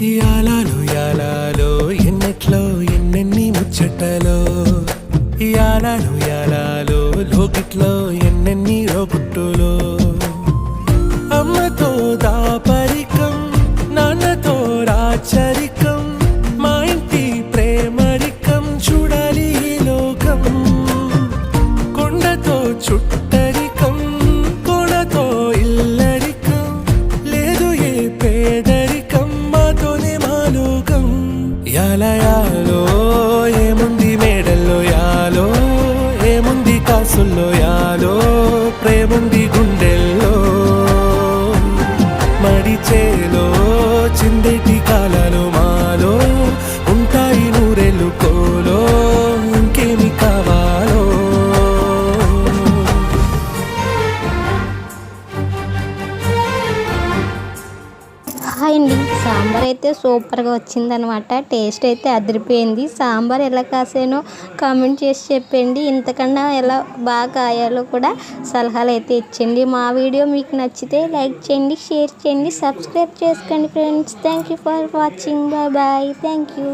యాలాలో ఎన్నెట్లో ఎన్నెన్ని ముచ్చటలో యాలాలో లోకిట్లో ఎన్నెన్ని రోగుట్టులో అమ్మతో దాపరికం నాన్నతో రాచరికం మా ఇంటి ప్రేమరికం చూడాలి ఈ లోకం కొండతో చుట్టరికం కొనతో ఇల్లరికం లేదు ఏ పేదరికం మాతోనే మా లోకం యాలో ఏముంది మేడల్లో యాలో ఏముంది కాసుల్లో యాలో ప్రేముంది గుండెల్లో మడిచేలో చిందేటి కాలాలు మాలో ఉంటాయి నూరెళ్ళు కోలో ఇంకేమి కావాలో హాయ్ అండి, సాంబార్ అయితే సూపర్గా వచ్చిందనమాట. టేస్ట్ అయితే అదిరిపోయింది. సాంబార్ ఎలా కాసానో కామెంట్ చేసి చెప్పండి. ఇంతకన్నా ఎలా బాగా కాయాలో కూడా సలహాలు అయితే ఇచ్చండి. మా వీడియో మీకు నచ్చితే లైక్ చేయండి, షేర్ చేయండి, సబ్స్క్రైబ్ చేసుకోండి friends. Thank you for watching. Bye bye. Thank you.